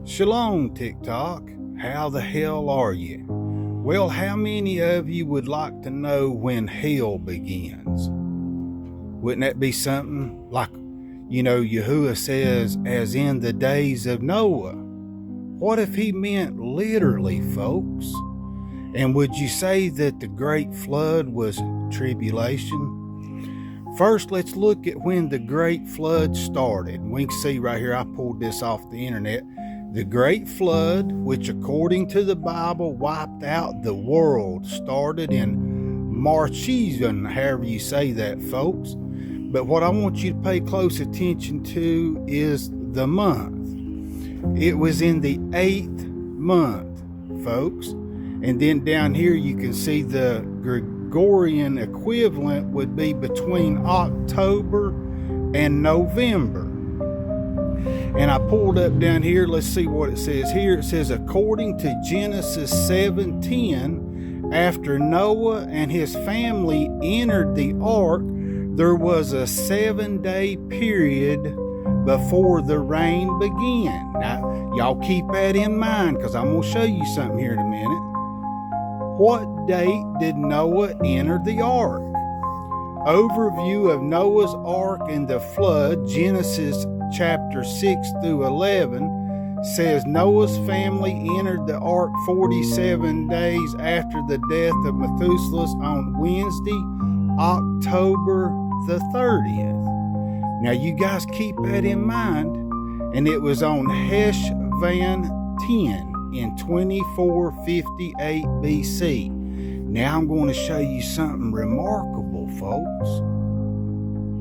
Shalom, TikTok. How the hell are you? Well, how many of you would like to know when hell begins? Wouldn't that be something like, Yahuwah says, as in the days of Noah? What if he meant literally, folks? And would you say that the great flood was tribulation? First, let's look at when the great flood started. We can see right here, I pulled this off the internet. The great flood, which according to the Bible wiped out the world, started in Marchian, however you say that, folks. But what I want you to pay close attention to is the month. It was in the 8th month, folks. And then down here you can see the Gregorian equivalent would be between October and November. And I pulled up down here, let's see what it says here. It says, according to Genesis 7:10, after Noah and his family entered the ark, there was a 7-day period before the rain began. Now, y'all keep that in mind, because I'm going to show you something here in a minute. What date did Noah enter the ark? Overview of Noah's ark and the flood, Genesis chapter 6 through 11, says Noah's family entered the ark 47 days after the death of Methuselah on Wednesday, October the 30th. Now you guys keep that in mind. And it was on Heshvan 10 in 2458 BC. Now I'm going to show you something remarkable, folks.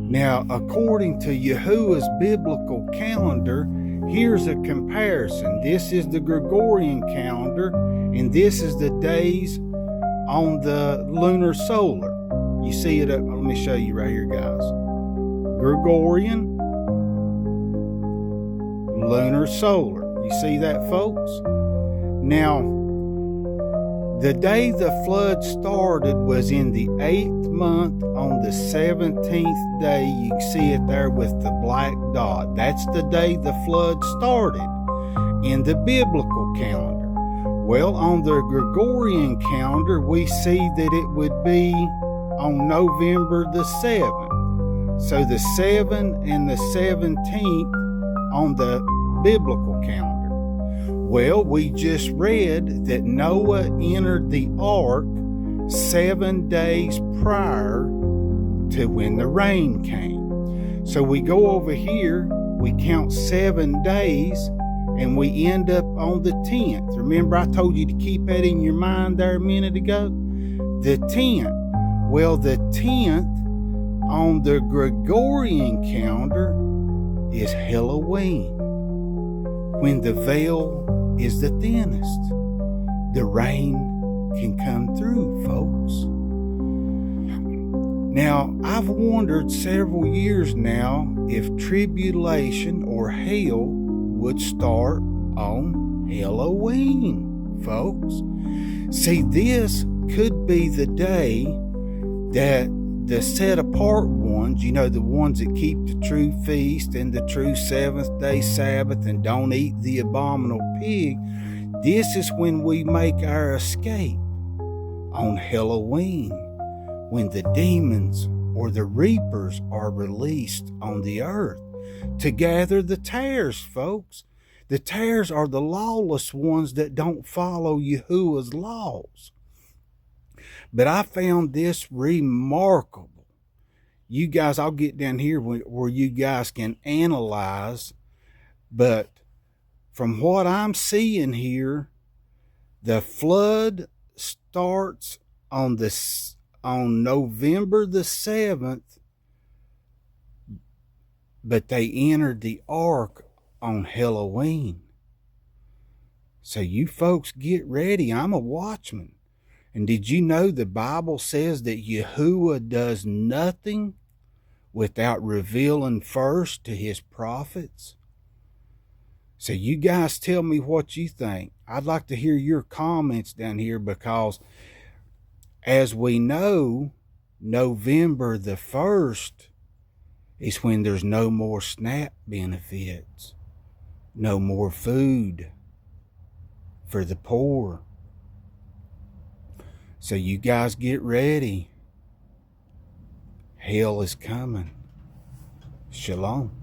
Now, according to Yahuwah's biblical calendar, here's a comparison. This is the Gregorian calendar, and this is the days on the lunar solar. You see it? Let me show you right here, guys. Gregorian, lunar solar. You see that, folks? Now, the day the flood started was in the 8th month on the 17th day. You can see it there with the black dot. That's the day the flood started in the biblical calendar. Well, on the Gregorian calendar, we see that it would be on November the 7th. So the 7th and the 17th on the biblical calendar. Well, we just read that Noah entered the ark 7 days prior to when the rain came. So we go over here, we count 7 days, and we end up on the 10th. Remember, I told you to keep that in your mind there a minute ago? The 10th. Well, the 10th on the Gregorian calendar is Halloween, when the veil is the thinnest. The rain can come through, folks. Now, I've wondered several years now if tribulation or hell would start on Halloween, folks. See, this could be the day that the set apart ones, the ones that keep the true feast and the true 7th day Sabbath and don't eat the abominable pig, this is when we make our escape on Halloween, when the demons or the reapers are released on the earth to gather the tares, folks. The tares are the lawless ones that don't follow Yahuwah's laws. But I found this remarkable. You guys, I'll get down here where you guys can analyze. But from what I'm seeing here, the flood starts on November the 7th, but they entered the ark on Halloween. So you folks get ready. I'm a watchman. And did you know the Bible says that Yahuwah does nothing without revealing first to his prophets? So you guys tell me what you think. I'd like to hear your comments down here, because as we know, November the 1st is when there's no more SNAP benefits. no more food for the poor. So you guys get ready. Hell is coming. Shalom.